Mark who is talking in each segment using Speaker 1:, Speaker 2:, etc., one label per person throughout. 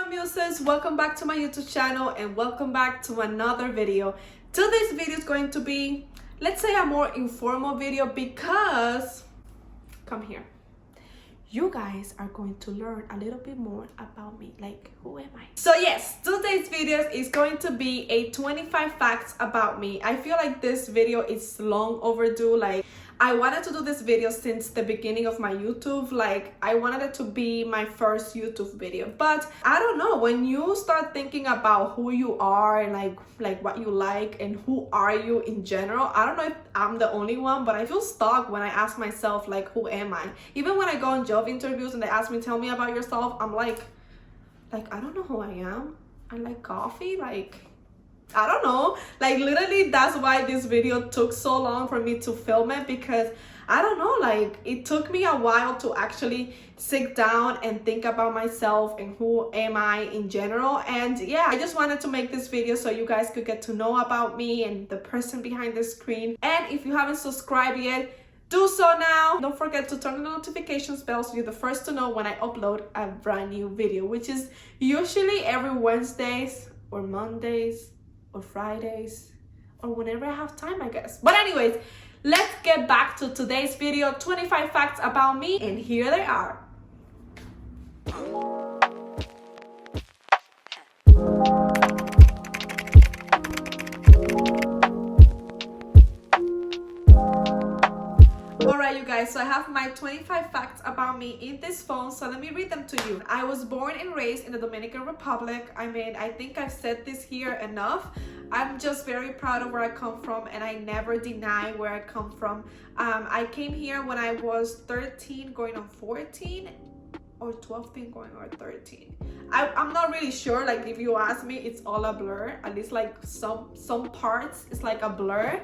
Speaker 1: muses, welcome back to my YouTube channel and welcome back to another video. Today's video is going to be, let's say, a more informal video because, come here, you guys are going to learn a little bit more about me, like who am I? So yes, today's video is going to be a 25 facts about me. I feel like this video is long overdue. Like, I wanted to do this video since the beginning of my YouTube. Like, I wanted it to be my first YouTube video, but I don't know, when you start thinking about who you are and like what you like and who are you in general, I don't know if I'm the only one, but I feel stuck when I ask myself, like, who am I? Even when I go on job interviews and they ask me, tell me about yourself, I'm like I don't know who I am. I like coffee, like I don't know, like literally that's why this video took so long for me to film it, because I don't know, like it took me a while to actually sit down and think about myself and who am I in general. And yeah, I just wanted to make this video so you guys could get to know about me and the person behind the screen. And if you haven't subscribed yet, do so now. Don't forget to turn the notifications bell so you're the first to know when I upload a brand new video, which is usually every Wednesdays or Mondays or Fridays or whenever I have time, I guess. But anyways, let's get back to today's video. 25 facts about me, and here they are. Alright, you guys, so I have my 25 facts about me in this phone, so let me read them to you. I was born and raised in the Dominican Republic. I mean, I think I've said this here enough. I'm just very proud of where I come from, and I never deny where I come from. I came here when I was 13 going on 14, or 12 going on 13. I'm not really sure. Like, if you ask me, it's all a blur. At least like some parts it's like a blur.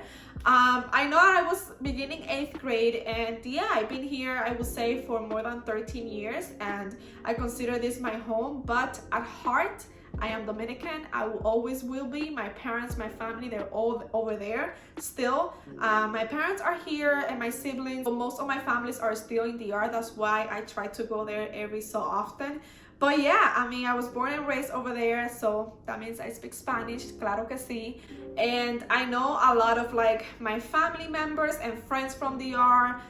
Speaker 1: I know I was beginning 8th grade, and yeah, I've been here, I would say, for more than 13 years, and I consider this my home. But at heart, I am Dominican. I will always will be. My parents, my family, they're all over there still. My parents are here and my siblings, but most of my families are still in the DR. That's why I try to go there every so often. But yeah, I mean, I was born and raised over there, so that means I speak Spanish, claro que sí. And I know a lot of like my family members and friends from the DR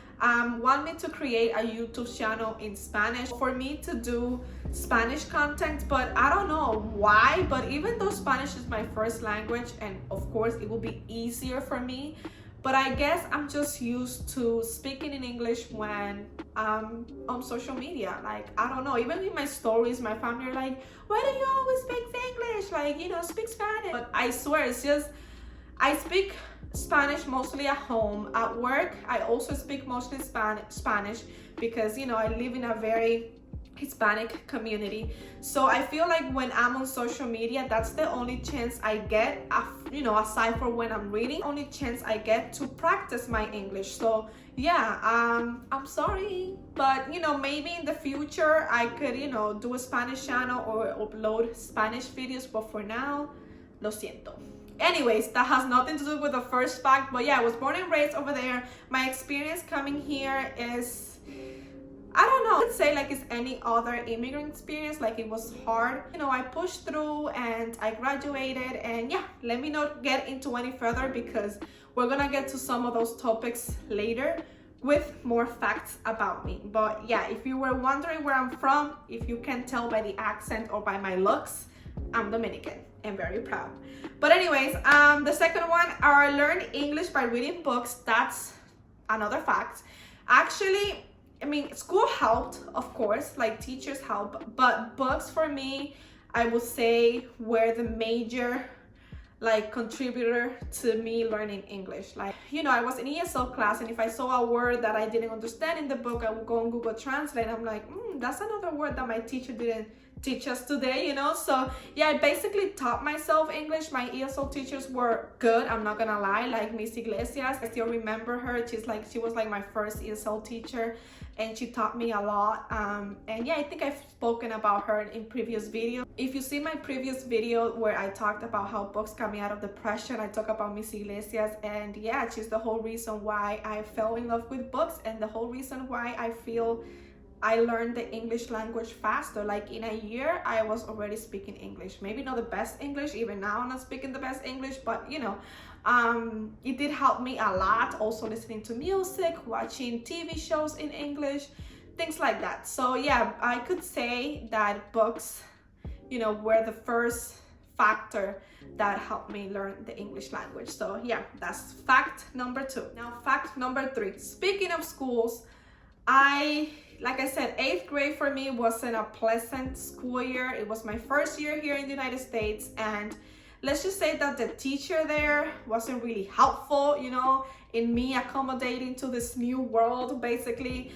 Speaker 1: want me to create a YouTube channel in Spanish for me to do Spanish content, but I don't know why. But even though Spanish is my first language, and of course it will be easier for me, but I guess I'm just used to speaking in English when I'm on social media. Like, I don't know, even in my stories, my family are like, why do you always speak English? Like, you know, speak Spanish. But I swear, it's just, I speak Spanish mostly at home. At work, I also speak mostly Spanish because, you know, I live in a very Hispanic community. So I feel like when I'm on social media, that's the only chance I get, you know, aside from when I'm reading, only chance I get to practice my English. So yeah, I'm sorry, but you know, maybe in the future I could, you know, do a Spanish channel or upload Spanish videos, but for now, lo siento. Anyways, that has nothing to do with the first fact, but yeah, I was born and raised over there. My experience coming here is, I don't know, I would say like it's any other immigrant experience. Like, it was hard, you know, I pushed through and I graduated. And yeah, let me not get into any further because we're gonna get to some of those topics later with more facts about me. But yeah, if you were wondering where I'm from, if you can tell by the accent or by my looks, I'm Dominican and very proud. But anyways, the second one, I learned English by reading books. That's another fact. Actually, I mean, school helped, of course, like teachers help, but books for me, I would say, were the major like contributor to me learning English. Like, you know, I was in ESL class, and if I saw a word that I didn't understand in the book, I would go on Google Translate. I'm like, that's another word that my teacher didn't teach us today, you know. So yeah, I basically taught myself English. My ESL teachers were good, I'm not gonna lie, like Miss Iglesias. I still remember her. She was like my first ESL teacher, and she taught me a lot. And yeah, I think I've spoken about her in previous videos. If you see my previous video where I talked about how books got me out of depression, I talk about Miss Iglesias, and yeah, she's the whole reason why I fell in love with books and the whole reason why I feel I learned the English language faster. Like in a year, I was already speaking English. Maybe not the best English. Even now, I'm not speaking the best English, but you know, it did help me a lot. Also listening to music, watching TV shows in English, things like that. So yeah, I could say that books, you know, were the first factor that helped me learn the English language. So yeah, that's fact number 2. Now, fact number 3. Speaking of schools, like I said, 8th grade for me wasn't a pleasant school year. It was my first year here in the United States, and let's just say that the teacher there wasn't really helpful, you know, in me accommodating to this new world, basically.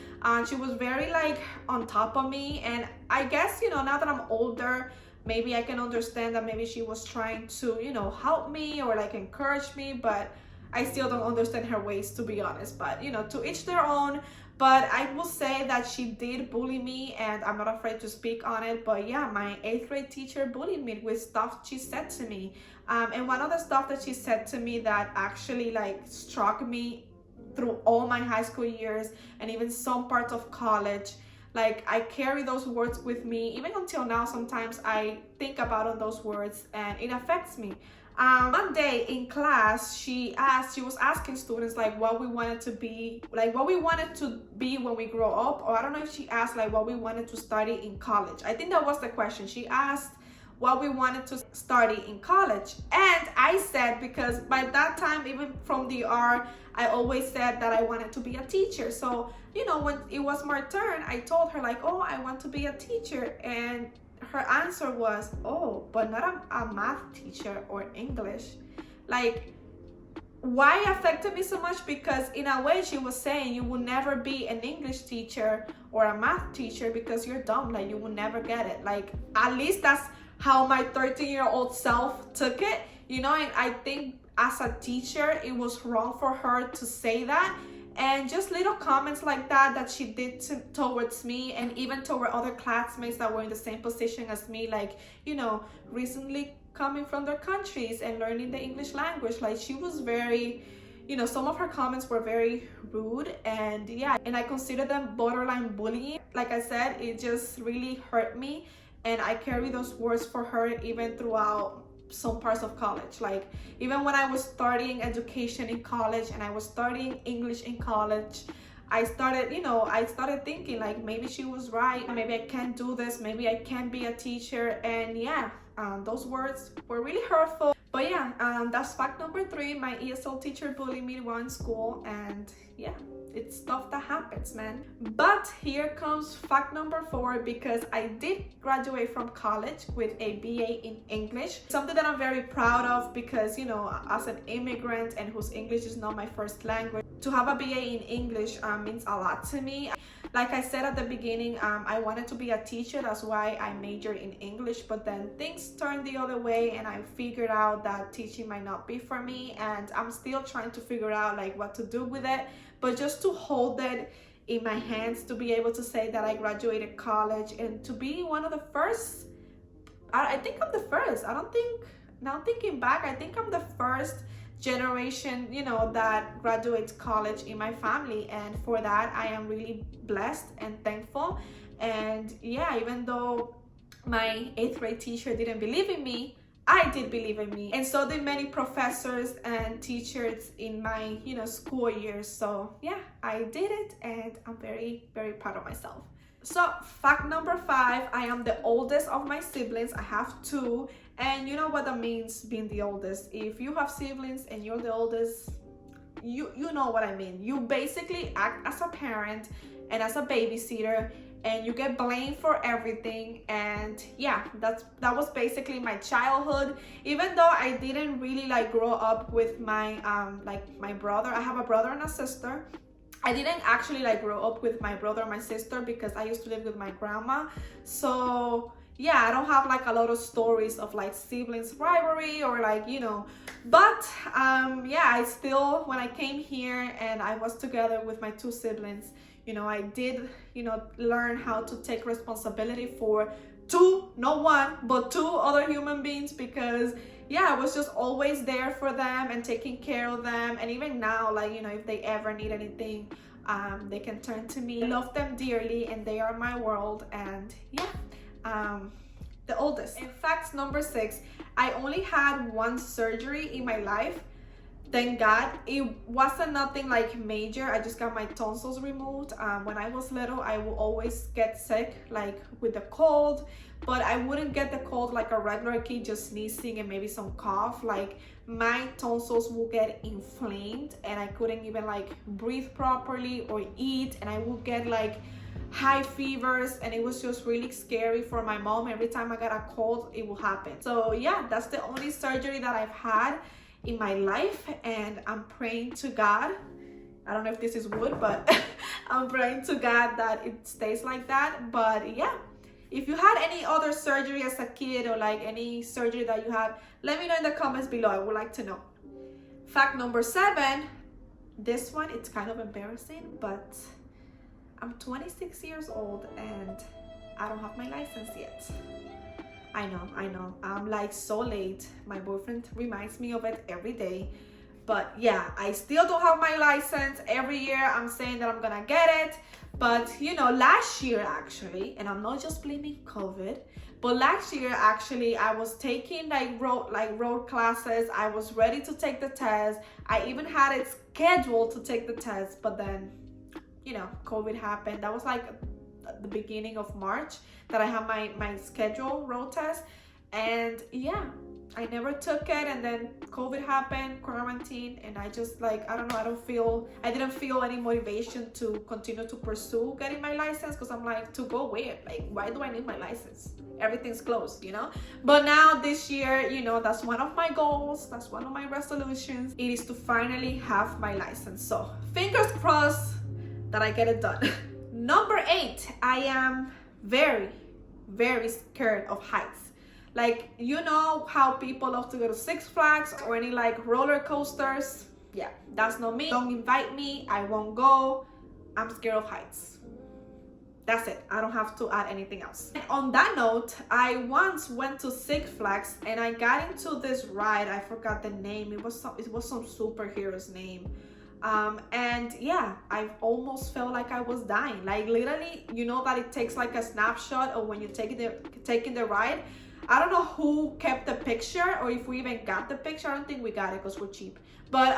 Speaker 1: She was very like on top of me, and I guess, you know, now that I'm older, maybe I can understand that maybe she was trying to, you know, help me or like encourage me, but I still don't understand her ways, to be honest. But you know, to each their own. But I will say that she did bully me, and I'm not afraid to speak on it. But yeah, my 8th grade teacher bullied me with stuff she said to me. And one of the stuff that she said to me that actually like struck me through all my high school years and even some parts of college, like I carry those words with me even until now. Sometimes I think about those words and it affects me. One day in class, she was asking students like what we wanted to be, like what we wanted to be when we grow up, or I don't know if she asked like what we wanted to study in college. I think that was the question. She asked what we wanted to study in college, and I said, because by that time, even from the R, I always said that I wanted to be a teacher. So you know, when it was my turn, I told her like, oh, I want to be a teacher, and her answer was, oh, but not a math teacher or English. Like, why it affected me so much? Because in a way she was saying you will never be an English teacher or a math teacher because you're dumb, like you will never get it. Like, at least that's how my 13-year-old self took it, you know. And I think as a teacher it was wrong for her to say that. And just little comments like that she did towards me, and even toward other classmates that were in the same position as me, like, you know, recently coming from their countries and learning the English language. Like, she was very, you know, some of her comments were very rude, and yeah, and I consider them borderline bullying. Like I said, it just really hurt me, and I carry those words for her even throughout some parts of college. Like, even when I was studying education in college and I was studying English in college, I started thinking like, maybe she was right, maybe I can't do this, maybe I can't be a teacher. And yeah, those words were really hurtful. But yeah, that's fact number 3. My ESL teacher bullied me while in school, and yeah, it's stuff that happens, man. But here comes fact number 4, because I did graduate from college with a BA in English, something that I'm very proud of, because, you know, as an immigrant and whose English is not my first language, to have a BA in English means a lot to me. Like I said at the beginning, I wanted to be a teacher. That's why I majored in English, but then things turned the other way and I figured out that teaching might not be for me, and I'm still trying to figure out like what to do with it. But just to hold it in my hands, to be able to say that I graduated college, and to be one of the first, I think I'm the first, now thinking back, I think I'm the first generation, you know, that graduates college in my family, and for that I am really blessed and thankful. And yeah, even though my 8th grade teacher didn't believe in me, I did believe in me, and so did many professors and teachers in my, you know, school years. So yeah, I did it, and I'm very, very proud of myself. So fact number 5, I am the oldest of my siblings. I have 2, and you know what that means, being the oldest. If you have siblings and you're the oldest, you know what I mean. You basically act as a parent and as a babysitter, and you get blamed for everything. And yeah, that was basically my childhood. Even though I didn't really like grow up with my my brother, I have a brother and a sister. I didn't actually like grow up with my brother and my sister because I used to live with my grandma. So yeah, I don't have like a lot of stories of like siblings rivalry or like, you know, but yeah, I still, when I came here and I was together with my 2 siblings, you know, I did, you know, learn how to take responsibility for 2, not 1, but 2 other human beings, because yeah, I was just always there for them and taking care of them. And even now, like, you know, if they ever need anything, They can turn to me. I love them dearly and they are my world. And yeah, the oldest. In fact, number 6, I only had one surgery in my life. Thank God. It wasn't nothing like major. I just got my tonsils removed. When I was little, I would always get sick, like with the cold, but I wouldn't get the cold like a regular kid, just sneezing and maybe some cough. Like my tonsils will get inflamed and I couldn't even like breathe properly or eat, and I would get like high fevers, and it was just really scary for my mom. Every time I got a cold, it will happen. So yeah, that's the only surgery that I've had in my life, and I'm praying to God. I don't know if this is wood, but I'm praying to God that it stays like that. But yeah, if you had any other surgery as a kid or like any surgery that you had, let me know in the comments below. I would like to know. Fact number 7, this one, it's kind of embarrassing, but I'm 26 years old and I don't have my license yet. I know, I'm like so late. My boyfriend reminds me of it every day. But yeah, I still don't have my license. Every year I'm saying that I'm gonna get it. But you know, last year actually, and I'm not just blaming COVID, but last year actually I was taking road classes. I was ready to take the test. I even had it scheduled to take the test, but then, you know, COVID happened. That was like the beginning of March that I had my scheduled road test, and yeah, I never took it, and then COVID happened, quarantine, and I just like, I don't know, I didn't feel any motivation to continue to pursue getting my license, because I'm like, to go where? Like, why do I need my license? Everything's closed, you know? But now this year, you know, that's one of my goals, that's one of my resolutions. It is to finally have my license. So fingers crossed that I get it done. Number 8, I am very, very scared of heights. Like, you know how people love to go to Six Flags or any like roller coasters? Yeah, that's not me. Don't invite me, I won't go. I'm scared of heights. That's it. I don't have to add anything else. And on that note, I once went to Six Flags and I got into this ride. I forgot the name. It was some superhero's name. And yeah, I almost felt like I was dying. Like literally, you know that it takes like a snapshot of when you're taking the ride. I don't know who kept the picture or if we even got the picture. I don't think we got it because we're cheap. But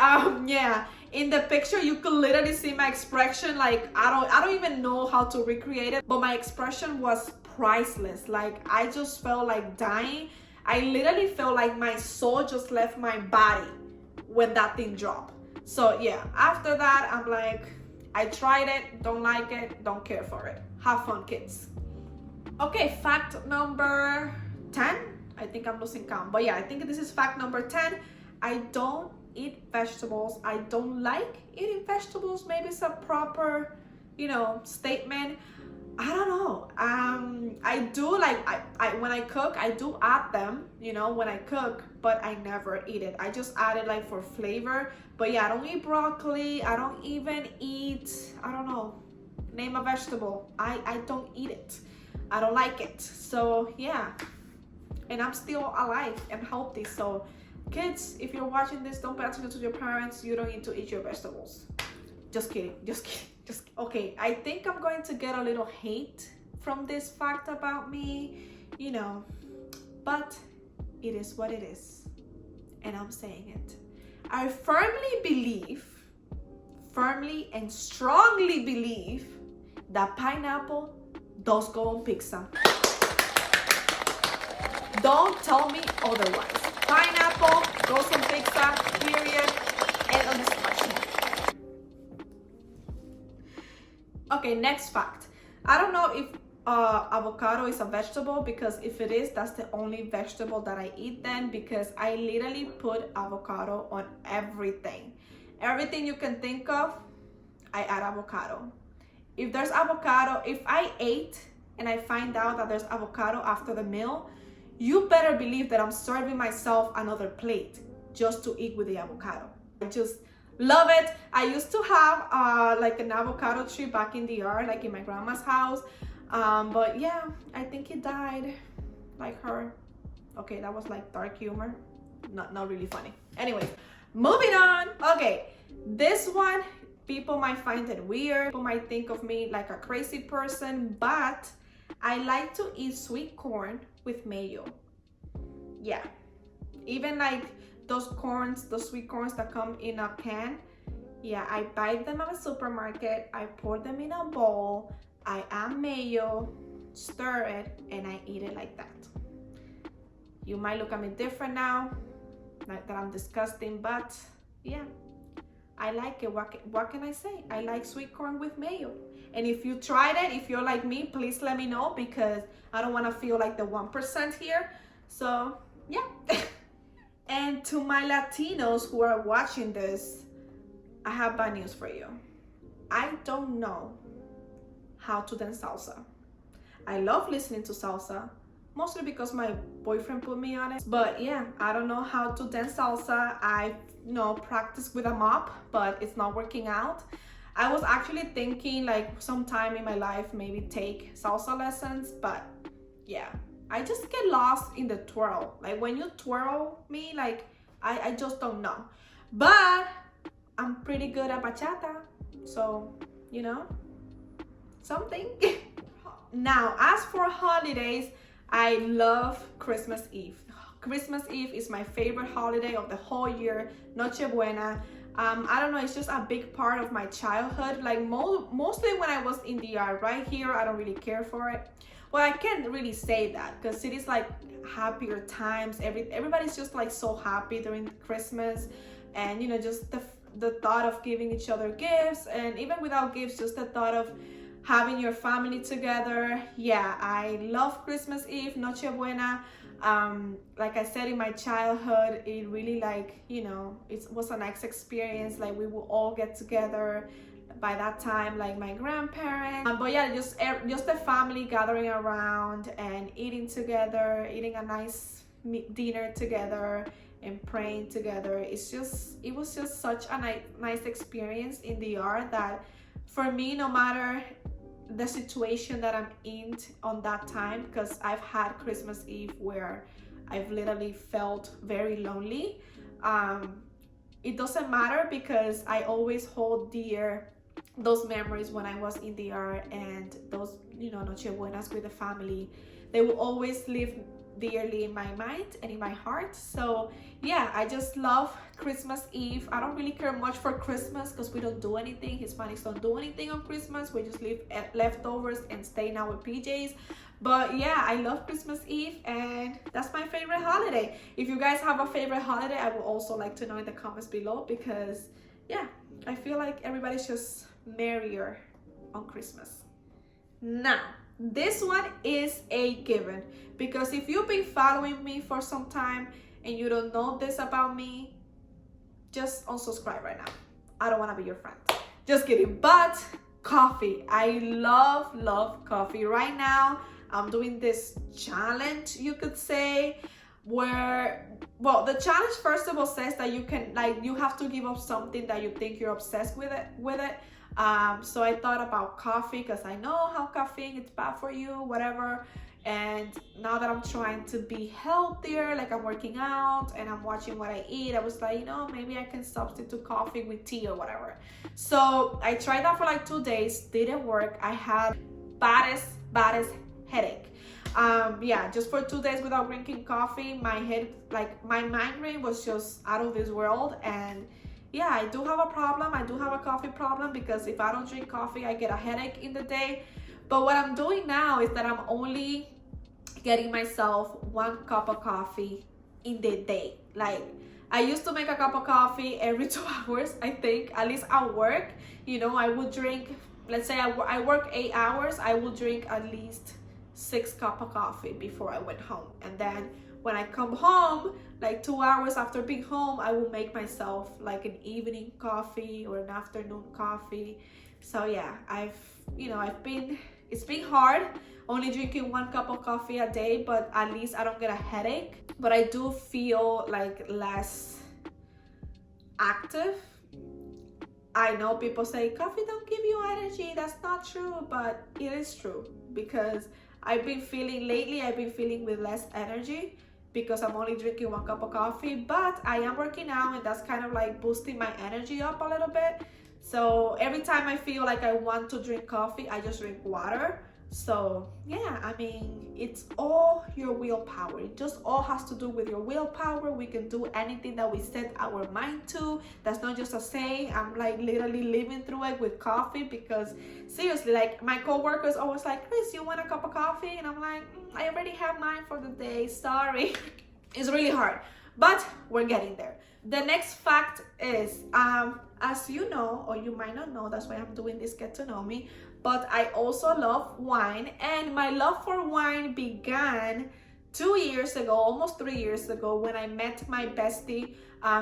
Speaker 1: yeah, in the picture you could literally see my expression. Like I don't even know how to recreate it, but my expression was priceless. Like I just felt like dying. I literally felt like my soul just left my body when that thing dropped. So yeah, after that, I'm like, I tried it, don't like it, don't care for it. Have fun, kids. Okay, fact number 10. I think I'm losing count. But yeah, I think this is fact number 10. I don't eat vegetables. I don't like eating vegetables. Maybe it's a proper, you know, statement. I don't know. I do like, I when I cook, I do add them, you know, when I cook, but I never eat it. I just add it like for flavor. But yeah, I don't eat broccoli. I don't even eat, I don't know, name a vegetable. I don't eat it. I don't like it. So yeah, and I'm still alive and healthy. So kids, if you're watching this, don't pay attention to your parents. You don't need to eat your vegetables. Just kidding. Okay, I think I'm going to get a little hate from this fact about me, you know, but it is what it is, and I'm saying it. I firmly and strongly believe that pineapple does go on pizza. Don't tell me otherwise. Pineapple goes on pizza, period, end of discussion. Okay, next fact. I don't know if avocado is a vegetable, because if it is, that's the only vegetable that I eat then, because I literally put avocado on everything. Everything you can think of, I add avocado. If there's avocado, if I ate and I find out that there's avocado after the meal, you better believe that I'm serving myself another plate just to eat with the avocado. I just love it. I used to have like an avocado tree back in the yard, like in my grandma's house. But yeah, I think it died like her. Okay, that was like dark humor. Not really funny. Anyway, moving on. Okay, this one, People might find it weird. People might think of me like a crazy person, but I like to eat sweet corn with mayo. Yeah, even like those sweet corns that come in a can. Yeah, I buy them at a supermarket. I pour them in a bowl. I add mayo, stir it, and I eat it like that. You might look at me different now, like that I'm disgusting, but yeah, I like it. What can I say? I like sweet corn with mayo. And if you tried it, if you're like me, please let me know, because I don't want to feel like the 1% here. So yeah. And to my Latinos who are watching this, I have bad news for you. I don't know how to dance salsa. I love listening to salsa, mostly because my boyfriend put me on it. But yeah, I don't know how to dance salsa. I practice with a mop, but it's not working out. I was actually thinking like sometime in my life maybe take salsa lessons, but yeah, I just get lost in the twirl. Like when you twirl me, like I just don't know. But I'm pretty good at bachata, so something. Now, as for holidays, I love Christmas Eve. Christmas Eve is my favorite holiday of the whole year. Noche Buena. I don't know, it's just a big part of my childhood. Like mostly when I was in DR, right here, I don't really care for it. Well, I can't really say that because it is like happier times. Everybody's just like so happy during Christmas, and just the thought of giving each other gifts, and even without gifts, just the thought of having your family together. Yeah, I love Christmas Eve, Noche Buena. Like I said, in my childhood, it really it was a nice experience. Like we will all get together by that time, like my grandparents. But yeah, just the family gathering around and eating together, eating a nice dinner together and praying together. It was just such a nice experience in the DR that for me, no matter the situation that I'm in on that time, because I've had Christmas Eve where I've literally felt very lonely. It doesn't matter because I always hold dear those memories when I was in the DR, and those Noche Buenas with the family. They will always live dearly in my mind and in my heart. So yeah, I just love Christmas Eve. I don't really care much for Christmas because we don't do anything. Hispanics don't do anything on Christmas. We just leave leftovers and stay in our PJs. But yeah, I love Christmas Eve, and that's my favorite holiday. If you guys have a favorite holiday, I would also like to know in the comments below, because yeah, I feel like everybody's just merrier on Christmas. Now, this one is a given, because if you've been following me for some time and you don't know this about me, just unsubscribe right now. I don't want to be your friend. Just kidding. But coffee, I love coffee. Right now I'm doing this challenge, you could say, where, well, the challenge first of all says that you have to give up something that you think you're obsessed with it. So I thought about coffee because I know how caffeine is bad for you, whatever. And now that I'm trying to be healthier, like I'm working out and I'm watching what I eat, I was like, maybe I can substitute coffee with tea or whatever. So I tried that for like 2 days, didn't work. I had baddest headache. Yeah, just for 2 days without drinking coffee, my head, like my migraine was just out of this world. And yeah, I do have a problem. I do have a coffee problem, because if I don't drink coffee, I get a headache in the day. But what I'm doing now is that I'm only getting myself 1 cup of coffee in the day. Like, I used to make a cup of coffee every 2 hours, I think, at least at work. I would drink, let's say I work 8 hours, I will drink at least 6 cups of coffee before I went home. And then when I come home, like 2 hours after being home, I will make myself like an evening coffee or an afternoon coffee. So yeah, it's been hard only drinking 1 cup of coffee a day, but at least I don't get a headache. But I do feel like less active. I know people say coffee don't give you energy. That's not true, but it is true, because I've been feeling with less energy because I'm only drinking 1 cup of coffee. But I am working out, and that's kind of like boosting my energy up a little bit. So every time I feel like I want to drink coffee, I just drink water. So yeah, I mean, it's all your willpower. It just all has to do with your willpower. We can do anything that we set our mind to. That's not just a saying. I'm like literally living through it with coffee, because seriously, like my coworkers always like, Chris, you want a cup of coffee? And I'm like, I already have mine for the day, sorry. It's really hard, but we're getting there. The next fact is, as you know, or you might not know, that's why I'm doing this get to know me, but I also love wine, and my love for wine began 2 years ago, almost 3 years ago, when I met my bestie,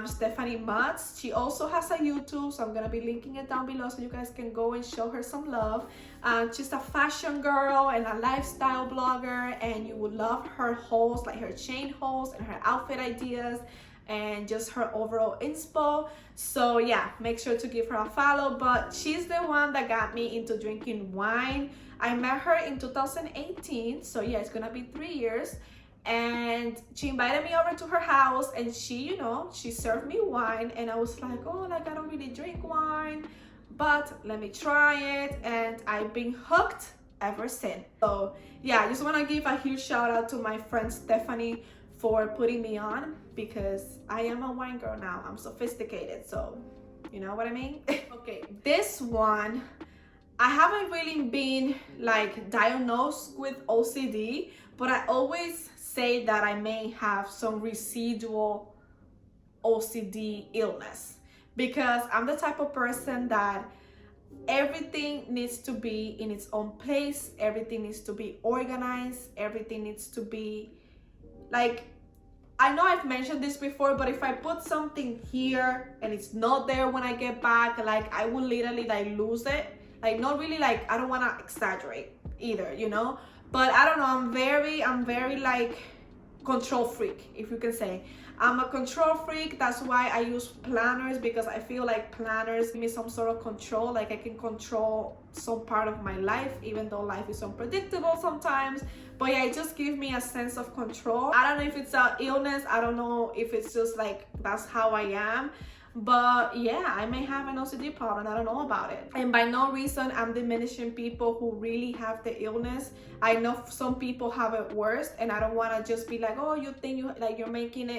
Speaker 1: Stephanie Mutz. She also has a YouTube, so I'm gonna be linking it down below so you guys can go and show her some love. She's a fashion girl and a lifestyle blogger, and you will love her hauls, like her chain hauls and her outfit ideas, and just her overall inspo. So yeah, make sure to give her a follow. But she's the one that got me into drinking wine. I met her in 2018, so yeah, it's gonna be 3 years. And she invited me over to her house, and she, you know, she served me wine, and I was like, oh, like I don't really drink wine, but let me try it, and I've been hooked ever since. So yeah, I just want to give a huge shout out to my friend Stephanie for putting me on, because I am a wine girl now. I'm sophisticated, so you know what I mean. Okay, this one, I haven't really been like diagnosed with OCD, but I always say that I may have some residual OCD illness, because I'm the type of person that everything needs to be in its own place, everything needs to be organized, everything needs to be like, I know I've mentioned this before, but if I put something here and it's not there when I get back, like I will literally like lose it. Like not really, like I don't want to exaggerate either, you know, but I don't know, I'm very like control freak, if you can say. I'm a control freak. That's why I use planners, because I feel like planners give me some sort of control. Like I can control some part of my life, even though life is unpredictable sometimes. But yeah, it just gives me a sense of control. I don't know if it's an illness. I don't know if it's just like, that's how I am. But yeah, I may have an OCD problem. I don't know about it. And by no reason I'm diminishing people who really have the illness. I know some people have it worse, and I don't want to just be like, oh, you think you're making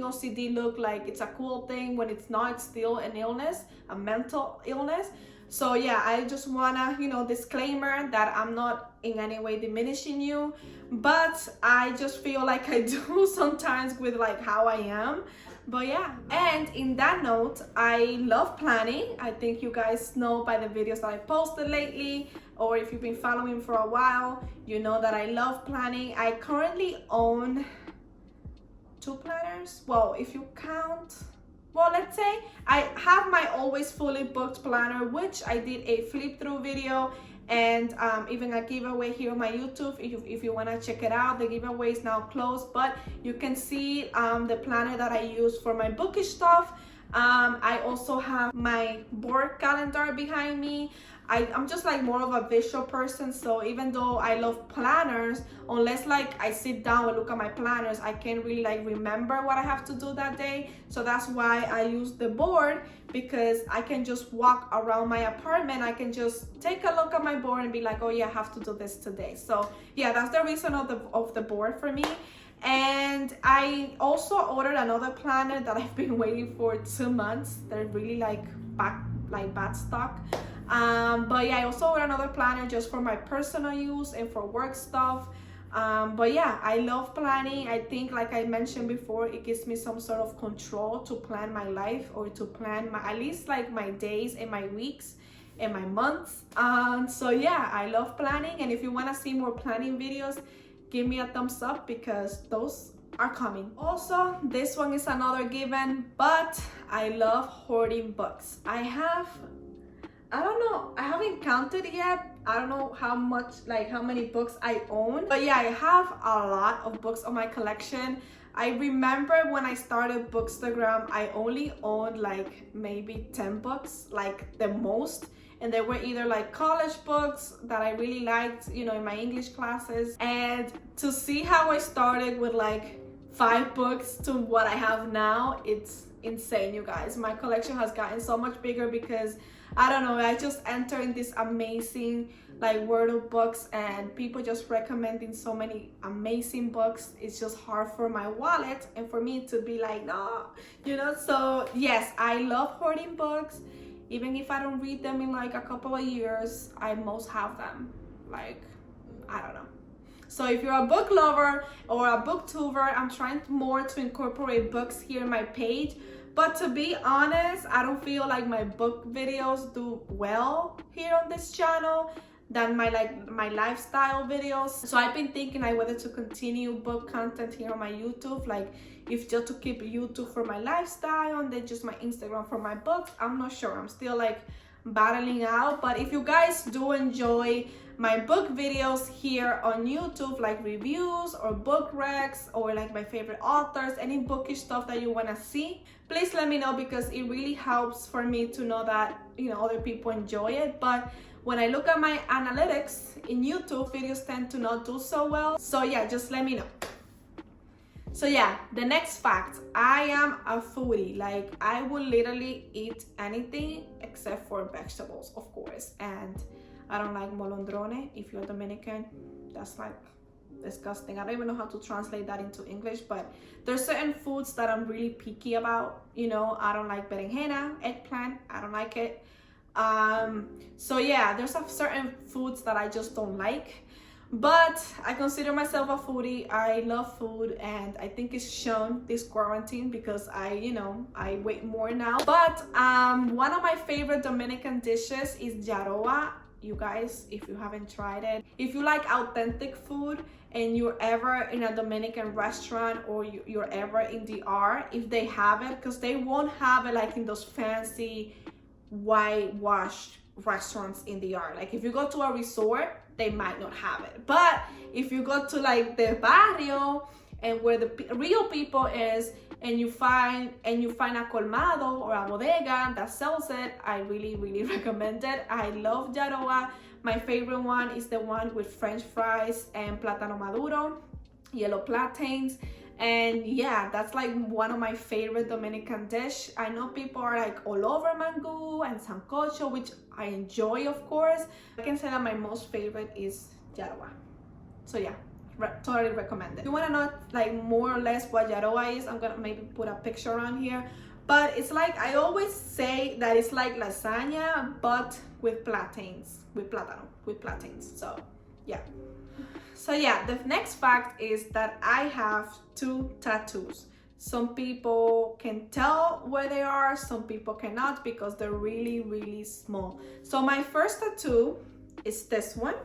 Speaker 1: OCD look like it's a cool thing, when it's not. It's still an illness, a mental illness. So yeah, I just wanna, you know, disclaimer that I'm not in any way diminishing you, but I just feel like I do sometimes with like how I am. But yeah, and in that note, I love planning. I think you guys know by the videos that I posted lately, or if you've been following me for a while, you know that I love planning. I currently own 2 planners. Well, if you count, well, let's say I have my always fully booked planner, which I did a flip through video, and even a giveaway here on my YouTube. If you want to check it out, the giveaway is now closed, but you can see the planner that I use for my bookish stuff. I also have my board calendar behind me. I'm just like more of a visual person, so even though I love planners, unless like I sit down and look at my planners, I can't really like remember what I have to do that day. So that's why I use the board, because I can just walk around my apartment. I can just take a look at my board and be like, oh yeah, I have to do this today. So yeah, that's the reason of the board for me. And I also ordered another planner that I've been waiting for 2 months. They're really like bad stock. But yeah, I also ordered another planner just for my personal use and for work stuff. But yeah, I love planning. I think, like I mentioned before, it gives me some sort of control to plan my life, or to plan my, at least like my days and my weeks and my months. So yeah, I love planning. And if you want to see more planning videos, give me a thumbs up, because those are coming. Also, this one is another given, but I love hoarding books. I don't know, I haven't counted yet. I don't know how many books I own, but yeah, I have a lot of books on my collection. I remember when I started Bookstagram, I only owned like maybe 10 books, like the most. And they were either like college books that I really liked, you know, in my English classes. And to see how I started with like 5 books to what I have now, it's insane, you guys. My collection has gotten so much bigger because I don't know, I just entered in this amazing like world of books, and people just recommending so many amazing books. It's just hard for my wallet and for me to be like, no, you know. So yes, I love hoarding books. Even if I don't read them in like a couple of years, I most have them. Like, I don't know. So if you're a book lover or a booktuber, I'm trying more to incorporate books here in my page. But to be honest, I don't feel like my book videos do well here on this channel than my lifestyle videos. So I've been thinking like whether to continue book content here on my YouTube, like if just to keep YouTube for my lifestyle and then just my Instagram for my books. I'm not sure. I'm still like battling out. But if you guys do enjoy my book videos here on YouTube, like reviews or book recs or like my favorite authors, any bookish stuff that you want to see, please let me know, because it really helps for me to know that, you know, other people enjoy it. But when I look at my analytics in YouTube, videos tend to not do so well. So yeah, just let me know. So yeah, the next fact, I am a foodie. Like, I will literally eat anything except for vegetables, of course. And I don't like molondrone. If you're Dominican, that's like disgusting. I don't even know how to translate that into English, but there's certain foods that I'm really picky about. You know, I don't like berenjena, eggplant, I don't like it. So yeah, there's certain foods that I just don't like. But I consider myself a foodie. I love food, and I think it's shown this quarantine because I weigh more now. But one of my favorite Dominican dishes is jaroa. You guys, if you haven't tried it, if you like authentic food and you're ever in a Dominican restaurant or you're ever in the R, if they have it, because they won't have it like in those fancy whitewashed restaurants in the R. Like if you go to a resort, they might not have it. But if you go to like the barrio and where the real people is, and you find a colmado or a bodega that sells it, I really, really recommend it. I love jaroa. My favorite one is the one with French fries and plátano maduro, yellow plantains. And yeah, that's like one of my favorite Dominican dish. I know people are like all over mango and sancocho, which I enjoy, of course. I can say that my most favorite is jaroa. So yeah, totally recommend it. If you want to know like more or less what jaroa is, I'm gonna maybe put a picture on here. But it's like, I always say that it's like lasagna, but with plantains, with plantains. So yeah. So yeah, the next fact is that I have 2 tattoos. Some people can tell where they are, some people cannot because they're really, really small. So my first tattoo is this one.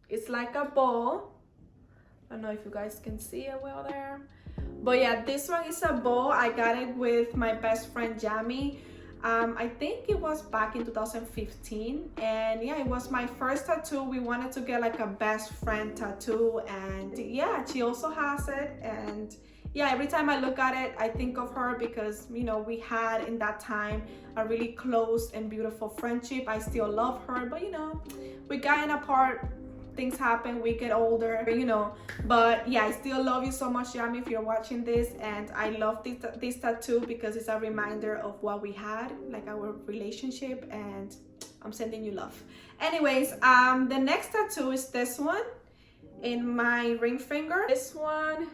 Speaker 1: It's like a ball. I don't know if you guys can see it well there. But yeah, this one is a ball. I got it with my best friend Jamie. I think it was back in 2015, and yeah, it was my first tattoo. We wanted to get like a best friend tattoo, and yeah, she also has it. And yeah, every time I look at it, I think of her because, you know, we had in that time a really close and beautiful friendship. I still love her, but you know, we gotten apart. Things happen, we get older, you know. But yeah, I still love you so much, Yami, if you're watching this. And I love this tattoo because it's a reminder of what we had, like our relationship, and I'm sending you love. Anyways, the next tattoo is this one in my ring finger. This one,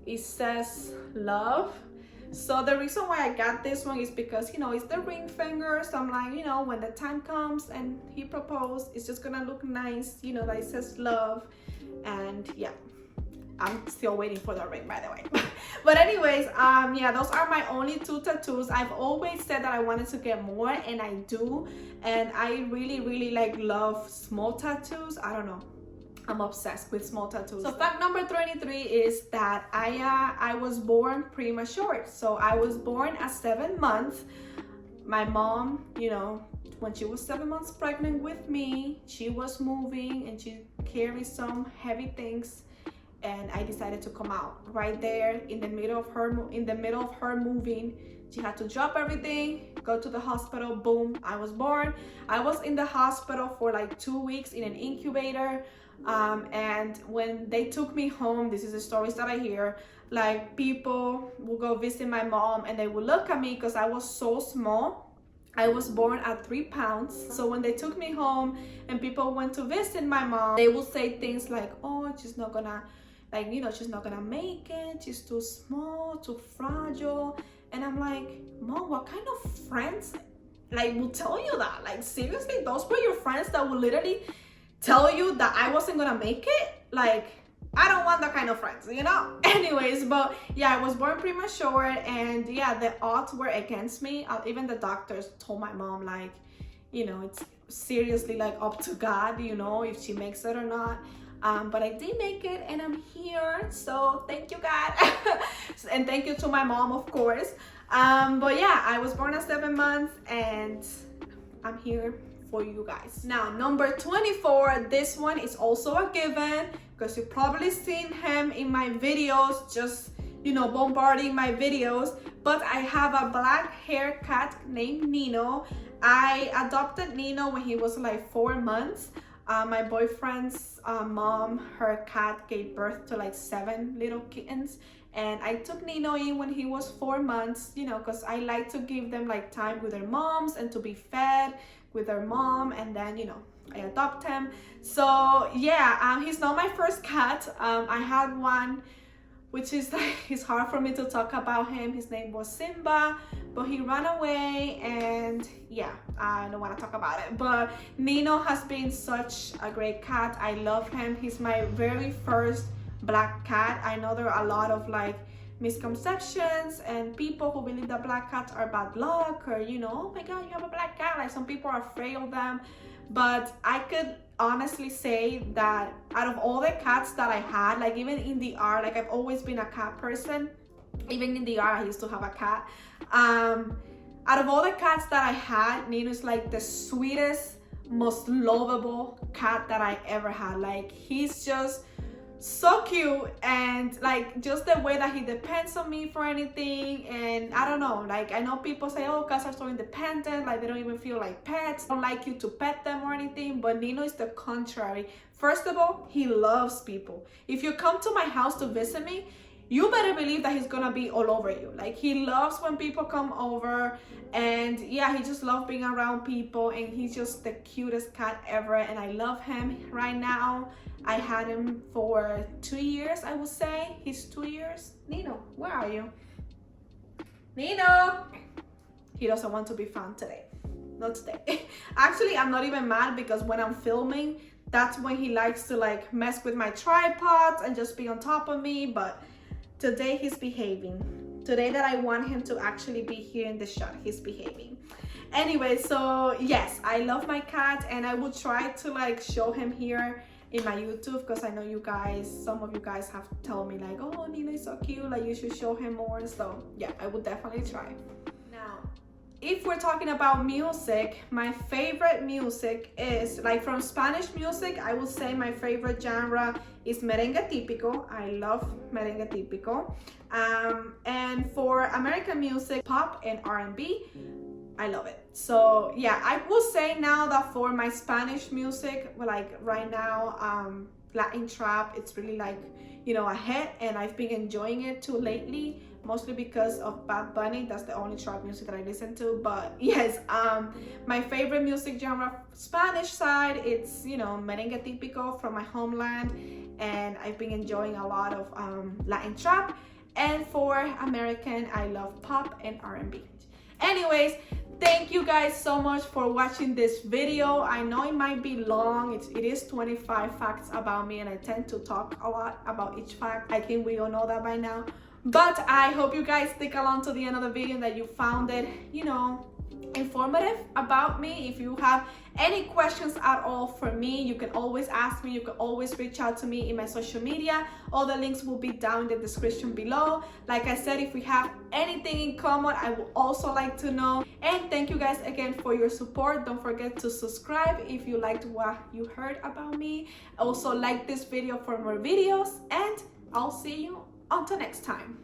Speaker 1: it says love. So the reason why I got this one is because, you know, it's the ring finger. So I'm like, you know, when the time comes and he proposed, it's just gonna look nice, you know, that it says love. And yeah, I'm still waiting for the ring, by the way. But anyways, yeah, those are my only 2 tattoos. I've always said that I wanted to get more, and I do. And I really, really like love small tattoos. I don't know, I'm obsessed with small tattoos. So fact number 23 is that I was born premature. So I was born at 7 months. My mom, you know, when she was 7 months pregnant with me, she was moving and she carried some heavy things, and I decided to come out right there in the middle of her moving. She had to drop everything, go to the hospital, boom, I was born. I was in the hospital for like 2 weeks in an incubator. And when they took me home, this is the stories that I hear, like people will go visit my mom and they will look at me because I was so small. I was born at 3 pounds. So when they took me home and people went to visit my mom, they would say things like, oh, she's not gonna, like, you know, she's not gonna make it. She's too small, too fragile. And I'm like, Mom, what kind of friends like will tell you that? Like, seriously, those were your friends that would literally tell you that I wasn't gonna make it? Like, I don't want that kind of friends, you know? Anyways, but yeah, I was born premature, and yeah, the odds were against me. Even the doctors told my mom, like, you know, it's seriously like up to God, you know, if she makes it or not. But I did make it, and I'm here, so thank you, God. And thank you to my mom, of course. But yeah, I was born at 7 months, and I'm here for you guys. Now, number 24, this one is also a given, because you've probably seen him in my videos, just, you know, bombarding my videos. But I have a black hair cat named Nino. I adopted Nino when he was like 4 months. My boyfriend's mom, her cat, gave birth to like 7 little kittens, and I took Nino in when he was 4 months, you know, because I like to give them like time with their moms and to be fed with their mom, and then, you know, I adopt him. So yeah, he's not my first cat. I had one, which is like, it's hard for me to talk about him. His name was Simba, but he ran away, and yeah, I don't want to talk about it. But Nino has been such a great cat. I love him. He's my very first black cat. I know there are a lot of like misconceptions and people who believe that black cats are bad luck, or, you know, oh my God, you have a black cat. Like, some people are afraid of them. But I could honestly say that out of all the cats that I had, like even in the art, like I've always been a cat person. Even in the art, I used to have a cat. Out of all the cats that I had, Nino is like the sweetest, most lovable cat that I ever had. Like, he's just so cute, and like just the way that he depends on me for anything. And I don't know, like I know people say, oh, cats are so independent, like they don't even feel like pets, don't like you to pet them or anything. But Nino is the contrary. First of all, he loves people. If you come to my house to visit me, you better believe that he's gonna be all over you. Like, he loves when people come over, and yeah, he just loves being around people, and he's just the cutest cat ever, and I love him. Right now, I had him for 2 years, I would say. He's 2 years. Nino, where are you? Nino! He doesn't want to be found today. Not today. Actually, I'm not even mad, because when I'm filming, that's when he likes to like mess with my tripods and just be on top of me. But today he's behaving. Today that I want him to actually be here in the shot, he's behaving. Anyway, so yes, I love my cat, and I will try to like show him here in my YouTube, because I know you guys, some of you guys have told me like, oh, Nino is so cute, like you should show him more. So yeah, I will definitely try. Now, if we're talking about music, my favorite music is like from Spanish music. I would say my favorite genre is merengue típico. I love merengue típico. And for American music, pop and R&B, I love it. So yeah, I will say now that for my Spanish music, like right now, Latin trap, it's really like, you know, a hit, and I've been enjoying it too lately, mostly because of Bad Bunny. That's the only trap music that I listen to. But yes, my favorite music genre, Spanish side, it's, you know, merengue típico from my homeland, and I've been enjoying a lot of Latin trap. And for American, I love pop and R&B. Anyways, thank you guys so much for watching this video. I know it might be long. It is 25 facts about me, and I tend to talk a lot about each fact. I think we all know that by now. But I hope you guys stick along to the end of the video and that you found it, you know, informative about me. If you have any questions at all for me, you can always ask me. You can always reach out to me in my social media. All the links will be down in the description below. Like I said, if we have anything in common, I would also like to know. And thank you guys again for your support. Don't forget to subscribe if you liked what you heard about me. Also, like this video for more videos, and I'll see you until next time.